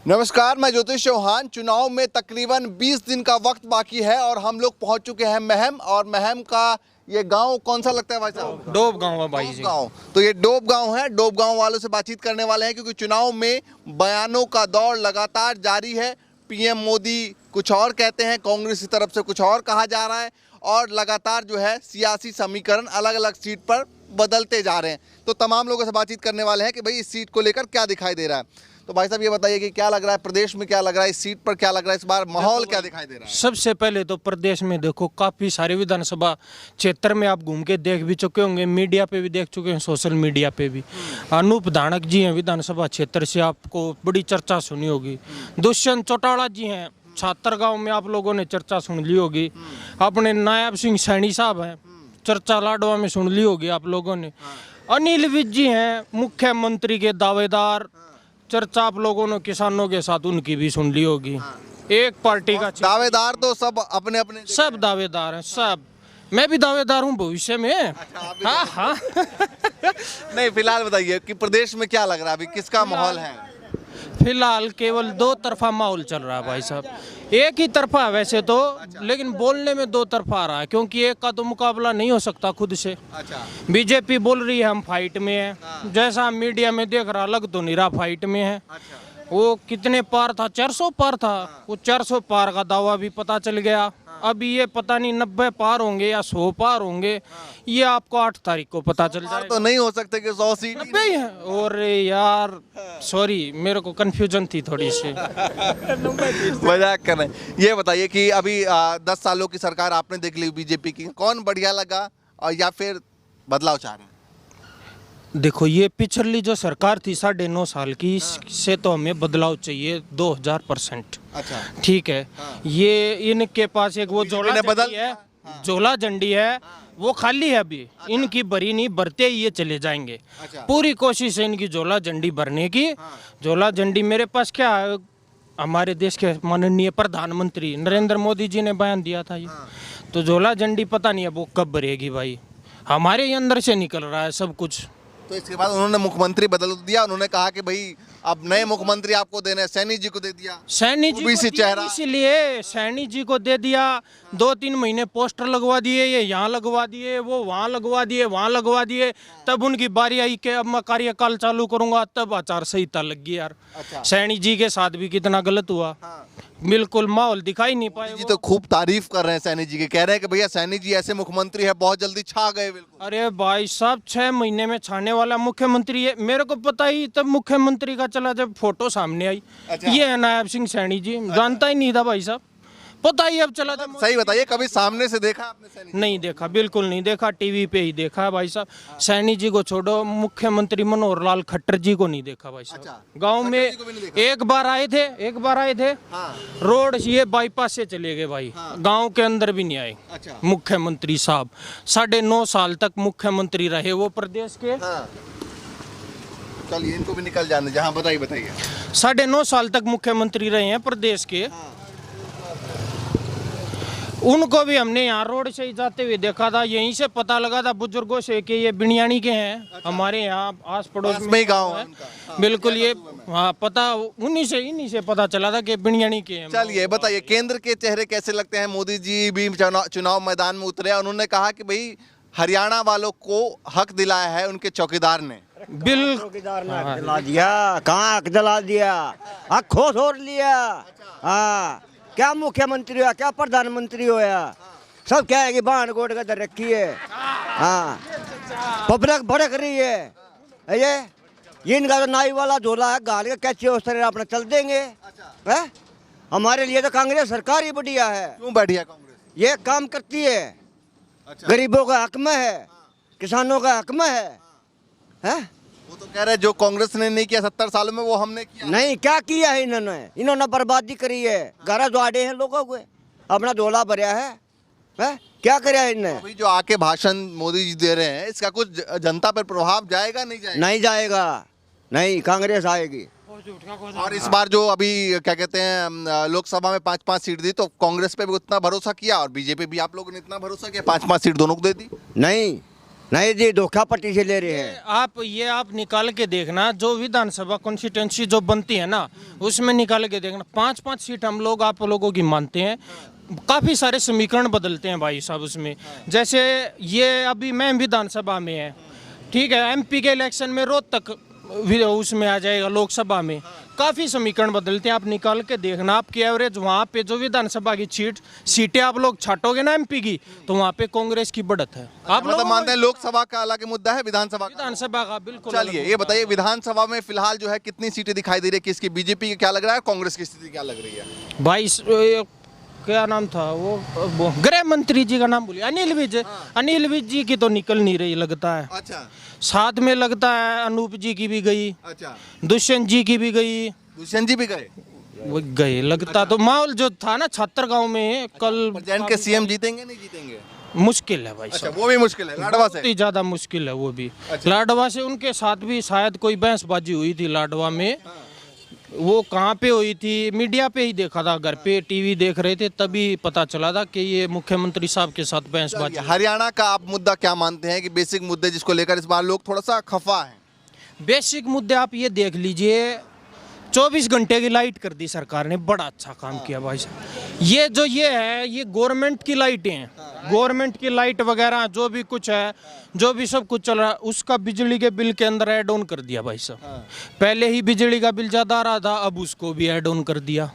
नमस्कार, मैं ज्योतिष चौहान। चुनाव में तकरीबन 20 दिन का वक्त बाकी है और हम लोग पहुंच चुके हैं महम। और महम का ये गांव कौन सा लगता है भाई साहब? डोब गांव है भाई जी। गांव। तो ये डोब गांव है। डोब गांव वालों से बातचीत करने वाले हैं क्योंकि चुनाव में बयानों का दौर लगातार जारी है। पीएम मोदी कुछ और कहते हैं, कांग्रेस की तरफ से कुछ और कहा जा रहा है और लगातार जो है सियासी समीकरण अलग अलग सीट पर बदलते जा रहे हैं। तो तमाम लोगों से बातचीत करने वाले हैं कि भाई इस सीट को लेकर क्या दिखाई दे रहा है। तो भाई साहब ये बताइए कि क्या लग रहा है, प्रदेश में क्या लग रहा है, इस सीट पर क्या लग रहा है, इस बार माहौल क्या दिखाई दे रहा है? सबसे पहले तो प्रदेश में देखो काफी सारे विधानसभा क्षेत्र में आप घूम के देख भी चुके होंगे, मीडिया पे भी देख चुके हैं, सोशल मीडिया पे भी। अनूप धानक जी हैं विधानसभा क्षेत्र से, आपको बड़ी चर्चा सुनी होगी। दुष्यंत चौटाला जी हैं छात्रगांव में, आप लोगों ने चर्चा सुन ली होगी। अपने नायब सिंह सैनी साहब हैं, चर्चा लाडवा में सुन ली होगी आप लोगों ने। अनिल विज जी हैं मुख्यमंत्री के दावेदार, चर्चा आप लोगों ने किसानों के साथ उनकी भी सुन ली होगी। एक पार्टी का दावेदार तो सब अपने अपने सब दावेदार हैं, सब। मैं भी दावेदार हूँ भविष्य में। हाँ हाँ। नहीं, फिलहाल बताइए कि प्रदेश में क्या लग रहा है, अभी किसका माहौल है? फिलहाल केवल दो तरफा माहौल चल रहा है भाई साहब। एक ही तरफा है वैसे तो, लेकिन बोलने में दो तरफा आ रहा है क्योंकि एक का तो मुकाबला नहीं हो सकता खुद से। बीजेपी बोल रही है हम फाइट में है, जैसा मीडिया में देख रहा लग तो नहीं रहा फाइट में है। वो कितने पार था, 400 पार था, वो 400 पार का दावा भी पता चल गया। अभी ये पता नहीं 90 पार होंगे या 100 पार होंगे, ये आपको 8 तारीख को पता चल जाएगा। तो नहीं हो सकते कि 100 सीट 90 ही है। और यार सॉरी, मेरे को कंफ्यूजन थी थोड़ी सी। मजाक कर रहे हैं। ये बताइए कि अभी 10 सालों की सरकार आपने देख ली बीजेपी की, कौन बढ़िया लगा और या फिर बदलाव चाह रहे हैं? देखो ये पिछली जो सरकार थी 9.5 साल की, इससे तो हमें बदलाव चाहिए 2000%। अच्छा, ठीक है। ये इनके पास एक वो झोला झंडी है, झोला झंडी है, वो खाली है अभी। इनकी भरी नहीं, भरते ही ये चले जाएंगे। पूरी कोशिश है इनकी झोला झंडी भरने की। झोला झंडी मेरे पास क्या है, हमारे देश के माननीय प्रधानमंत्री नरेंद्र मोदी जी ने बयान दिया था ये। तो झोला झंडी पता नहीं अब वो कब भरेगी भाई, हमारे ही अंदर से निकल रहा है सब कुछ। तो इसके बाद उन्होंने मुख्यमंत्री बदल दिया। उन्होंने कहा कि भाई अब नए मुख्यमंत्री आपको देने हैं, सैनी जी को दे दिया। सैनी जी को चेहरा, इसीलिए सैनी जी को दे दिया। 2-3 महीने पोस्टर लगवा दिए, ये यहाँ लगवा दिए, वो वहाँ लगवा दिए, वहाँ लगवा दिए। तब उनकी बारी आई कि अब मैं कार्यकाल चालू करूंगा, तब आचार संहिता लग गई यार। सैनी जी के साथ भी कितना गलत हुआ। बिल्कुल माहौल दिखाई नहीं पाए। जी तो खूब तारीफ कर रहे हैं सैनी जी की, कह रहे हैं कि भैया सैनी जी ऐसे मुख्यमंत्री है, बहुत जल्दी छा गए। बिल्कुल। अरे भाई साहब 6 महीने में छाने वाला मुख्यमंत्री है। मेरे को पता ही तब मुख्यमंत्री का चला जब फोटो सामने आई। ये है नायब सिंह सैनी जी, जानता ही नहीं था भाई साहब, पता ही अब चला था। सही बताइए, कभी सामने से देखा आपने सैनी जी? नहीं देखा, बिल्कुल नहीं देखा, टीवी पे ही देखा है भाई साहब। सैनी जी को छोड़ो, मुख्यमंत्री मनोहर लाल खट्टर जी को नहीं देखा भाई साहब। गांव में एक बार आए थे। रोड ये बाईपास से चले गए भाई, गांव के अंदर भी नहीं आए। मुख्यमंत्री साहब 9.5 साल तक मुख्यमंत्री रहे वो प्रदेश के। चलिए इनको भी निकल जाने, जहाँ बताइए। 9.5 साल तक मुख्यमंत्री रहे हैं प्रदेश के। उनको भी हमने यहाँ रोड से ही जाते हुए देखा था, यहीं से पता लगा था बुजुर्गों से कि ये बिनियानी के हैं। हमारे यहाँ आस पड़ोस में गाँव है। बिल्कुल, ये हाँ पता इन्हीं से पता चला था कि बिनियानी के हैं। चलिए बताइए, केंद्र के चेहरे कैसे लगते हैं? मोदी जी भी चुनाव मैदान में उतरे, उन्होंने कहा कि भाई हरियाणा वालों को हक दिलाया है उनके चौकीदार ने। चौकीदार ने हक दिला दिया, कहाँ हक दिला दिया, हक खो छोड़ लिया। हाँ, क्या मुख्यमंत्री हुआ, क्या प्रधानमंत्री हुआ, सब क्या है कि बाण गोट का दर रखी है। हाँ, पब्लिक भड़क रही है। ये इनका तो नाई वाला झोला है, गाल के कैसे उस तरह अपना चल देंगे। है हमारे लिए तो कांग्रेस सरकार ही बढ़िया है। क्यों बढ़िया कांग्रेस? ये काम करती है, गरीबों का हक में है, किसानों का हक में है। वो तो कह रहे जो कांग्रेस ने नहीं किया 70 सालों में, वो हमने किया। नहीं, क्या किया है इन्होंने बर्बादी करी है, घर द्वारे हैं लोगों को, अपना झोला भरया है। क्या करे इनने? अभी जो आके भाषण मोदी जी दे रहे हैं, इसका कुछ जनता पर प्रभाव जाएगा नहीं जाएगा? नहीं जाएगा, नहीं, कांग्रेस आएगी। और इस बार जो अभी क्या कहते हैं लोकसभा में 5-5 सीट दी, तो कांग्रेस पे भी उतना भरोसा किया और बीजेपी भी आप लोगों ने इतना भरोसा किया, 5-5 सीट दोनों को दे दी। नहीं, नहीं जी, धोखापट्टी से ले रहे हैं। आप निकाल के देखना, जो विधानसभा कॉन्स्टिट्यूंसी जो बनती है ना, उसमें निकाल के देखना 5-5 सीट हम लोग आप लोगों की मानते हैं। काफ़ी सारे समीकरण बदलते हैं भाई साहब उसमें। जैसे ये अभी मैं विधानसभा में है, ठीक है, एमपी के इलेक्शन में रोहतक उसमें आ जाएगा, लोकसभा में काफ़ी समीकरण बदलते हैं। आप निकाल के देखना, आपकी एवरेज वहाँ पे जो विधानसभा की सीटें आप लोग छाटोगे ना एमपी की, तो वहाँ पे कांग्रेस की बढ़त है। आप मतलब मानते हैं लोकसभा का अलग मुद्दा है, विधानसभा का बिल्कुल। चलिए ये बताइए, विधानसभा में फिलहाल जो है कितनी सीटें दिखाई दे रही है, किसकी, बीजेपी की क्या लग रहा है, कांग्रेस की स्थिति क्या लग रही है? 22 क्या नाम था वो गृह मंत्री जी का नाम बोलिए, अनिल विज। अनिल विज जी की तो निकल नहीं रही लगता है। अच्छा, साथ में लगता है अनूप जी की भी गई, अच्छा, दुष्यंत जी की भी गई, दुष्यंत जी भी गए, वो गए लगता। तो माहौल जो था ना छत्तरगांव में कल, प्रेजेंट के सीएम जीतेंगे नहीं जीतेंगे? मुश्किल है भाई अच्छा, साहब, वो भी मुश्किल है, लाडवा से बहुत ही ज्यादा मुश्किल है वो भी। अच्छा। लाडवा से उनके साथ भी शायद कोई बहसबाजी हुई थी लाडवा में। वो कहाँ पे हुई थी, मीडिया पे ही देखा था, घर पे टीवी देख रहे थे, तभी पता चला था कि ये मुख्यमंत्री साहब के साथ बहसबाजी। हरियाणा का आप मुद्दा क्या मानते हैं कि बेसिक मुद्दे जिसको लेकर इस बार लोग थोड़ा सा खफा हैं? बेसिक मुद्दे आप ये देख लीजिए, 24 घंटे की लाइट कर दी सरकार ने, बड़ा अच्छा काम किया भाई साहब। ये जो ये है, ये गवर्नमेंट की लाइटें हैं, गवर्नमेंट की लाइट वगैरह जो भी कुछ है, जो भी सब कुछ चल रहा है, उसका बिजली के बिल के अंदर ऐड ऑन कर दिया भाई साहब। पहले ही बिजली का बिल ज़्यादा आ रहा था, अब उसको भी ऐड ऑन कर दिया।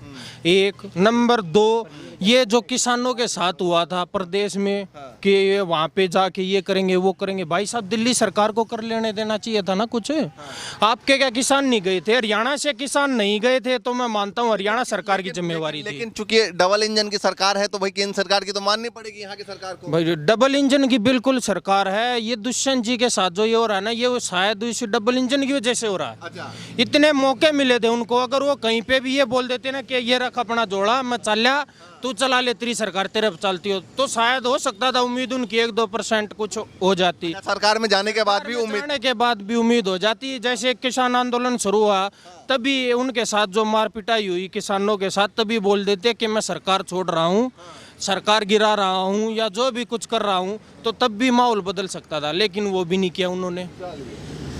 एक नंबर 2, ये जो किसानों के साथ हुआ था प्रदेश में कि वहाँ पे जाके ये करेंगे वो करेंगे, भाई साहब दिल्ली सरकार को कर लेने देना चाहिए था ना कुछ। आपके क्या किसान नहीं गए थे? हरियाणा से किसान नहीं गए थे, तो मैं मानता हूँ हरियाणा सरकार की जिम्मेवारी थी। लेकिन चूंकि डबल इंजन की सरकार है तो भाई केंद्र सरकार की तो माननी पड़ेगी यहाँ की सरकार को। भाई डबल इंजन की बिल्कुल सरकार है। ये दुष्यंत जी के साथ जो ये हो रहा है ना, ये शायद इस डबल इंजन की वजह से हो रहा है। अच्छा, इतने मौके मिले थे उनको, अगर वो कहीं पे भी ये बोल देते ना कि ये रख अपना जोड़ा, मैं चल लिया, तू चला ले, तेरी सरकार तेरे पे चलती हो, तो शायद हो सकता था उम्मीद उनकी 1-2% कुछ हो जाती। सरकार में जाने के बाद भी उम्मीद हो जाती। जैसे किसान आंदोलन शुरू हुआ, तभी उनके साथ जो मार पिटाई हुई किसानों के साथ, तभी बोल देते कि मैं सरकार छोड़ रहा हूँ, सरकार गिरा रहा हूँ, या जो भी कुछ कर रहा हूँ, तो तब भी माहौल बदल सकता था, लेकिन वो भी नहीं किया उन्होंने।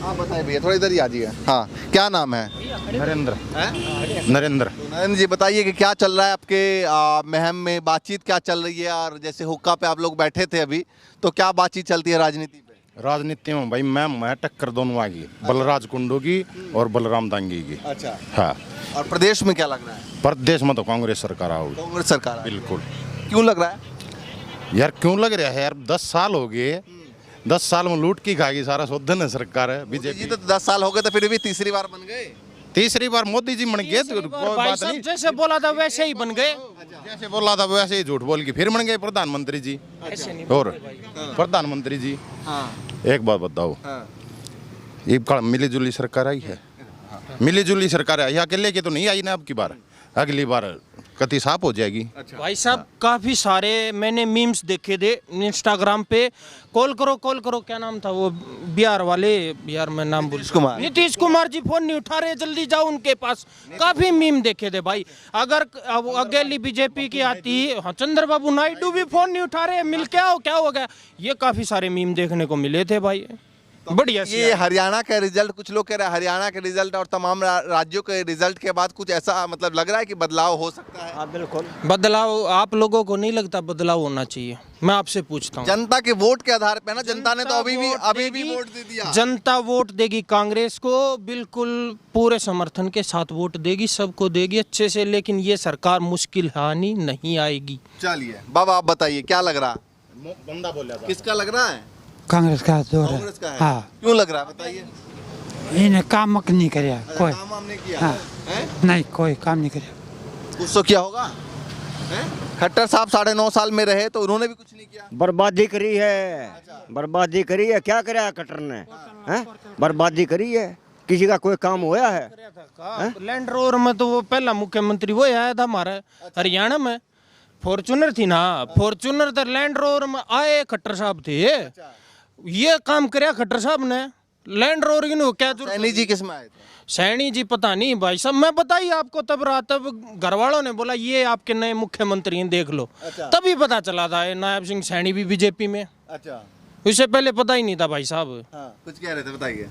आप बताइए भैया, थोड़ा इधर ही आ जाइए। हाँ, क्या नाम है? नरेंद्र। नरेंद्र जी, बताइए कि क्या चल रहा है आपके महम में, बातचीत क्या चल रही है? और जैसे हुक्का पे आप लोग बैठे थे अभी, तो क्या बातचीत चलती है राजनीति पे? राजनीति में भाई मैं टक्कर दोनों आ गई, बलराज कुंडू की और बलराम दांगी की। अच्छा, हाँ। और प्रदेश में क्या लग रहा है? प्रदेश में तो कांग्रेस सरकार आओगी। कांग्रेस सरकार आएगी। बिल्कुल। क्यों लग रहा है? यार क्यों लग रहा है यार, 10 साल हो गए, 10 साल में लूट की खाएगी सारा शोधन है सरकार है मोदी जी बीजेपी। तो 10 साल हो गए, तो फिर भी तीसरी बार बन गए। तीसरी बार मोदी जी बन गए तो कोई भाई बात साहब नहीं, जैसे बोला था वैसे ही बन गए। जैसे बोला था वैसे ही झूठ बोल के फिर बन गए प्रधानमंत्री जी। ऐसे नहीं और प्रधानमंत्री जी, हाँ, एक बात बताओ, हाँ, ये मिली जुली सरकार आई है, मिली जुली सरकार आई, अकेले की तो नहीं आई ना, अब की बार अगली बार कति साफ हो जाएगी। भाई साहब काफी सारे मैंने मीम्स देखे थे इंस्टाग्राम पे, कॉल करो, क्या नाम था वो बिहार वाले, यार मैं नाम भूल, नीतीश कुमार जी फोन नहीं उठा रहे, जल्दी जाओ उनके पास। काफी मीम देखे थे भाई। अगर अकेली बीजेपी की आती, हाँ, चंद्रबाबू नायडू भी फोन नहीं उठा रहे, मिल के आओ, क्या हो गया, ये काफी सारे मीम देखने को मिले थे भाई। बढ़िया। ये हरियाणा का रिजल्ट, कुछ लोग कह रहे हैं हरियाणा के रिजल्ट और तमाम राज्यों के रिजल्ट के बाद कुछ ऐसा मतलब लग रहा है कि बदलाव हो सकता है। हाँ बिल्कुल। बदलाव आप लोगों को नहीं लगता बदलाव होना चाहिए? मैं आपसे पूछता हूँ। जनता के वोट के आधार पे ना, जनता ने तो अभी भी वोट दे दिया। जनता वोट देगी कांग्रेस को, बिल्कुल पूरे समर्थन के साथ वोट देगी, सबको देगी अच्छे से, लेकिन ये सरकार मुश्किल हानि नहीं आएगी। चलिए बाबा, आप बताइए क्या लग रहा है? बंदा बोला था। किसका लग रहा है? कांग्रेस का दौर है। कांग्रेस का है। हाँ, क्यों लग रहा है बताइए? इन्हें काम नहीं कराया कोई। काम हमने किया हाँ। है? नहीं, कोई काम नहीं कराया। कुछ तो किया होगा हैं? खट्टर साहब 9.5 साल में रहे तो उन्होंने भी कुछ नहीं किया। बर्बादी करी है, बर्बादी करी है। क्या कराया कटर ने? हैं? बर्बादी करी है। किसी का कोई काम होया है? लैंड रोवर में तो वो पहला मुख्यमंत्री वो आया था हमारा हरियाणा में, फॉर्चूनर थी ना, फॉर्चूनर तो लैंड रोवर में आए खट्टर साहब थे। ये काम कराया खट्टर साहब ने, लैंड रोवर की नहीं, क्या जरूरत? सैनी जी किस में आए थे? सैनी जी पता नहीं भाई साहब, मैं बताइए आपको, तब रात तब घर वालों ने बोला ये आपके नए मुख्यमंत्री हैं, देख लो। अच्छा। तभी पता चला था नायब सिंह सैनी भी बीजेपी में। अच्छा, उससे पहले पता ही नहीं था भाई साहब। हाँ, कुछ कह रहे थे, बताइए।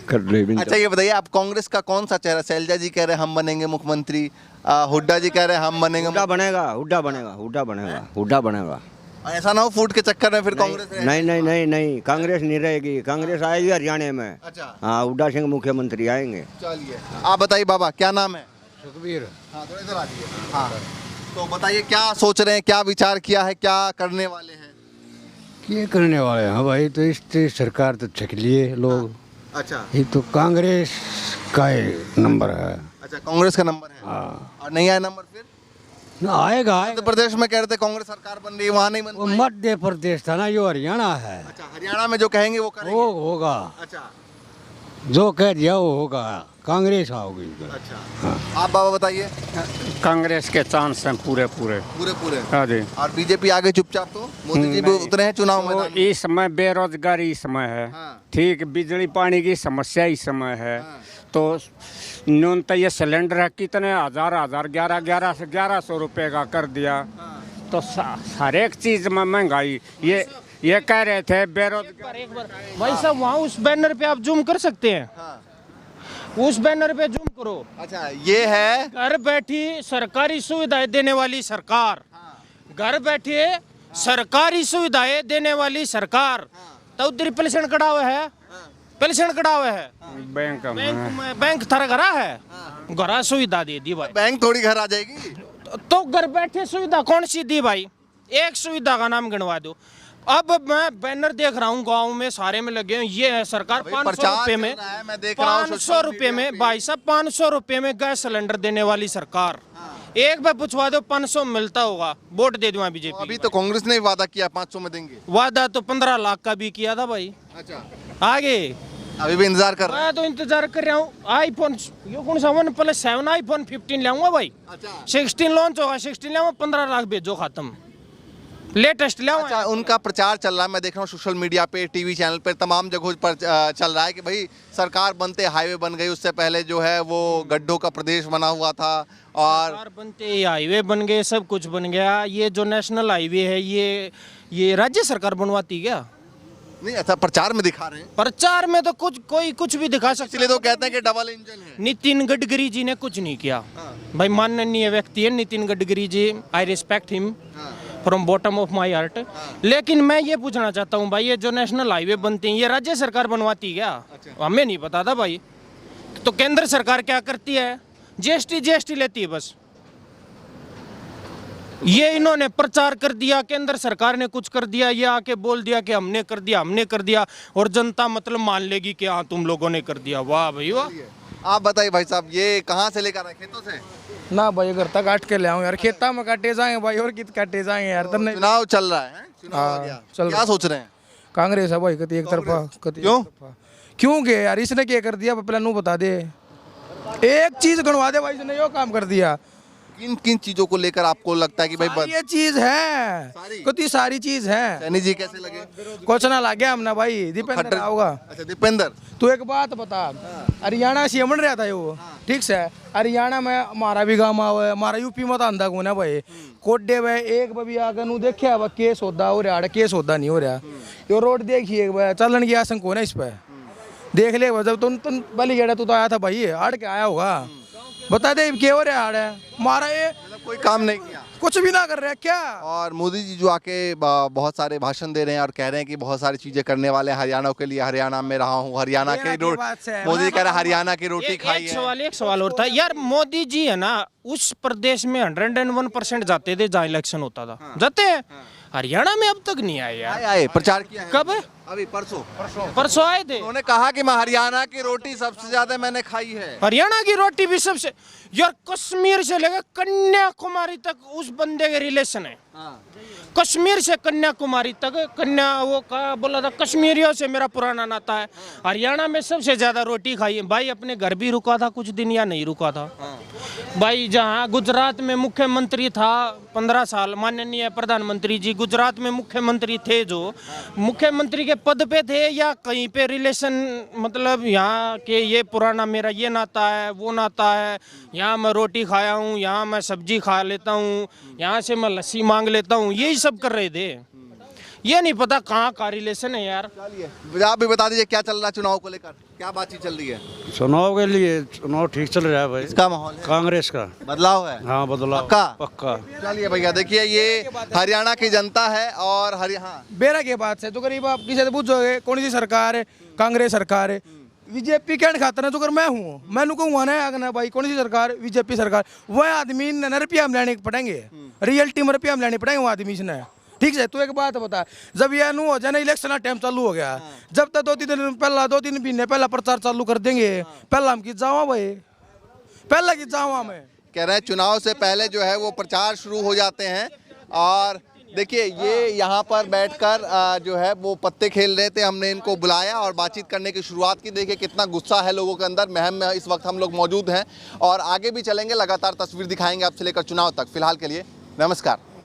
कर रहे भी अच्छा ये बताइए, आप कांग्रेस का कौन सा चेहरा? शैलजा जी कह रहे हैं हम बनेंगे मुख्यमंत्री, हुड्डा जी कह रहे हैं हम बनेंगे हुड्डा बनेगा, हुड्डा बनेगा, हुड्डा बनेगा, हुड्डा बनेगा। ऐसा ना हो फूट के चक्कर में फिर कांग्रेस रहे। नहीं नहीं नहीं नहीं, कांग्रेस नहीं रहेगी, कांग्रेस आएगी हरियाणा में। अच्छा, हाँ, हुड्डा सिंह मुख्यमंत्री आएंगे। चलिए आप बताइए बाबा, क्या नाम है? सुखबीर। हाँ, थोड़ा इधर आ जाइए। हाँ, तो बताइए क्या सोच रहे हैं, क्या विचार किया है, क्या करने वाले हैं? ये करने वाले हैं भाई, तो इस सरकार तो छक लिए लोग। अच्छा ये तो कांग्रेस का ही नंबर है। अच्छा, कांग्रेस का नंबर है। हाँ, और नहीं आया नंबर फिर? ना आएगा मध्य प्रदेश में कह रहे थे कांग्रेस सरकार बन रही है, वहाँ नहीं बन वो पाई। मध्य प्रदेश था ना, जो हरियाणा है अच्छा, हरियाणा में जो कहेंगे वो करेंगे। वो होगा, अच्छा जो कह दिया वो होगा, कांग्रेस आओगी। अच्छा, आप बाबा बताइए। कांग्रेस के चांस हैं पूरे पूरे। पूरे पूरे। हाँ जी। और बीजेपी आगे चुपचाप, तो मोदी जी भी उतरे हैं चुनाव तो मैदान में। इस समय बेरोजगारी इस समय है। हाँ। ठीक, बिजली पानी की समस्या इस समय है। हाँ। तो न्यूनतम ये सिलेंडर है कितने हजार 1100 रुपए का कर दिया। तो हर एक चीज में महंगाई। ये कह रहे थे बेरोजगार। एक बार भाई साहब वहाँ उस बैनर पे आप जूम कर सकते हैं, हाँ। उस बैनर पे जूम करो। अच्छा, ये है घर बैठी सरकारी सुविधाएं देने वाली सरकार, घर बैठे सरकारी सुविधाएं देने वाली सरकार। तो उधर पेंशन कटा हुआ है, पेंशन कटा हुआ है। बैंक में बैंक थारा घरा है, घरा सुविधा दे दी भाई। बैंक थोड़ी घर आ जाएगी। तो घर बैठे सुविधा कौन सी दी भाई? एक सुविधा का नाम गिनवा दो। अब मैं बैनर देख रहा हूँ गांव में सारे में लगे हैं, ये है सरकार 500 रुपए में, 500 रुपए में भाई साहब, 500 रुपए में गैस सिलेंडर देने वाली सरकार। एक बार पूछवा दो 500 मिलता होगा, वोट दे दूंगा बीजेपी। अभी तो कांग्रेस ने वादा किया 500 में देंगे। वादा तो 15 लाख का भी किया था भाई। अच्छा, आगे अभी भी इंतजार कर रहे हैं। मैं तो इंतजार कर रहा हूँ। आईफोन ये कौन सा 1+7 आईफोन 15 लाऊंगा भाई। अच्छा 16 लॉन्च होगा, 16 लाऊंगा, 15 लाख भेजो, खत्म, लेटेस्ट लाऊंगा। अच्छा, उनका प्रचार चल रहा है, मैं देख रहा हूँ सोशल मीडिया पे, टीवी चैनल पे, तमाम जगहों पर चल रहा है कि भाई सरकार बनते हाईवे बन गई, उससे पहले जो है वो गड्ढों का प्रदेश बना हुआ था, और सरकार बनते ही हाईवे बन गए, सब कुछ बन गया। ये जो नेशनल हाईवे है ये राज्य सरकार बनवाती क्या? नहीं, अच्छा प्रचार में दिखा रहे हैं, प्रचार में तो कोई कुछ भी दिखा सकता इसलिए तो कहते हैं कि डबल इंजन है। नितिन गडकरी जी ने कुछ नहीं किया भाई, माननीय व्यक्ति है Nitin Gadkari ji, I respect him from bottom of my heart. लेकिन मैं ये पूछना चाहता हूँ भाई, ये जो नेशनल हाईवे बनते हैं ये राज्य सरकार बनवाती क्या? हमें नहीं पता था भाई। तो केंद्र सरकार क्या करती है? जीएसटी लेती है बस। ये इन्होंने प्रचार कर दिया, केंद्र सरकार ने कुछ कर दिया, ये आके बोल दिया कि हमने कर दिया, और जनता मतलब मान लेगी कि हाँ तुम लोगों ने कर दिया। वाह भाई वाह। आप बताइए भाई साहब, ये कहाँ से लेकर आए? खेतों से? ना भाई, घर तक काट के ले आऊं यार, खेता में काटे जाएंगे भाई, और कित काटे जाएंगे यार। तो नहीं, चुनाव चल रहा है, चुनाव आ हाँ, गया, चल क्या रहा। सोच रहे हैं? कांग्रेस है भाई, कति एक तरफा, कति क्यों? एक तरफा। क्यों के यार, इसने क्या कर दिया पहले नू बता दे, एक चीज गणवा दे भाई, इसने यो काम कर दिया। किन किन चीजों को लेकर आपको लगता है कि भाई सारी ये चीज है, सारी? कति सारी चीज है। सैनी जी कैसे लगे? कुछ ना लगे हमने भाई, दीपेंद्र खट्टर- आओगा। अच्छा, दीपेंद्र। तू एक बात बता, हरियाणा से बन रहा था वो, ठीक से, हरियाणा में हमारा भी गाँव आवे, हमारा यूपी में तो अंधा कौन है भाई, कोडे में एक बबी आगे नू देखिए वह केस होता हो रहा, केस होता नहीं हो रहा। ये रोड देखिए भाई, चलन की आशंक कौन है इस पे, देख ले जब तुम बली गेड़ा, तू तो आया था भाई, हाड़ के आया होगा, बता दे क्या हो रहा हाड़ है हमारा, ये मतलब कोई काम नहीं किया, कुछ भी ना कर रहे क्या। और मोदी जी जो आके बहुत सारे भाषण दे रहे हैं और कह रहे हैं कि बहुत सारी चीजें करने वाले हैं हरियाणा के लिए, हरियाणा में रहा हूँ, हरियाणा की रोटी, मोदी कह रहा है हरियाणा की रोटी खाई है। एक सवाल और था यार, मोदी जी है ना उस प्रदेश में 101% जाते थे जहाँ इलेक्शन होता था, जाते हैं। हरियाणा में अब तक नहीं आए यार। आए प्रचार किया है। कब? अभी परसों आए थे। उन्होंने कहा कि मैं हरियाणा की रोटी सबसे ज्यादा मैंने खाई है। हरियाणा की रोटी भी सबसे, यार कश्मीर से लेकर कन्याकुमारी तक उस बंदे के रिलेशन है। कश्मीर से कन्याकुमारी तक, वो का बोला था, कश्मीरियों से मेरा पुराना नाता है। हरियाणा में सबसे ज्यादा रोटी खाई है भाई। अपने घर भी रुका था कुछ दिन या नहीं रुका था भाई? जहाँ गुजरात में मुख्यमंत्री था 15 साल, माननीय प्रधानमंत्री जी गुजरात में मुख्यमंत्री थे, जो मुख्यमंत्री के पद पे थे या कहीं पे रिलेशन, मतलब यहाँ के ये पुराना मेरा ये नाता है, वो नाता है, यहाँ मैं रोटी खाया हूँ, यहाँ मैं सब्जी खा लेता हूँ, यहाँ से मैं लस्सी मांग लेता हूँ, यही सब कर रहे थे। ये नहीं पता कहाँ का रिलेशन है यार। चलिए आप भी बता दीजिए क्या चल रहा है चुनाव को लेकर, क्या बातचीत चल रही है? चुनाव के लिए चुनाव ठीक चल रहा है भाई। इसका माहौल है, कांग्रेस का बदलाव है। हाँ बदलाव पक्का? पक्का। चलिए भैया देखिए ये हरियाणा की जनता है और हाँ बेरा के बात से तो करीब आप किसी से पूछोगे कौन सी सरकार है, कांग्रेस सरकार है, बीजेपी क्या खातर है तो कर मैं हूँ, मैंने कहूँगा ना अगर ना भाई कौन सी सरकार, बीजेपी सरकार, वह आदमी ने रुपया हम लेने पड़ेंगे, रियल्टी में रुपया हम लेने पड़ेंगे वो आदमी से। ठीक है, तू एक बात बता, जब यह नु हो जाए ना इलेक्शन टाइम चालू हो गया, जब तक 2-3 दिन पहला 2-3 महीने पहला प्रचार चालू कर देंगे, पहला हम की जावा भाई, पहला की जावा में कह रहे हैं चुनाव से पहले जो है वो प्रचार शुरू हो जाते हैं। और देखिए ये यहाँ पर बैठकर जो है वो पत्ते खेल रहे थे, हमने इनको बुलाया और बातचीत करने की शुरुआत की। देखिए कितना गुस्सा है लोगों के अंदर। महम में इस वक्त हम लोग मौजूद हैं और आगे भी चलेंगे, लगातार तस्वीर दिखाएंगे आपसे लेकर चुनाव तक। फिलहाल के लिए नमस्कार।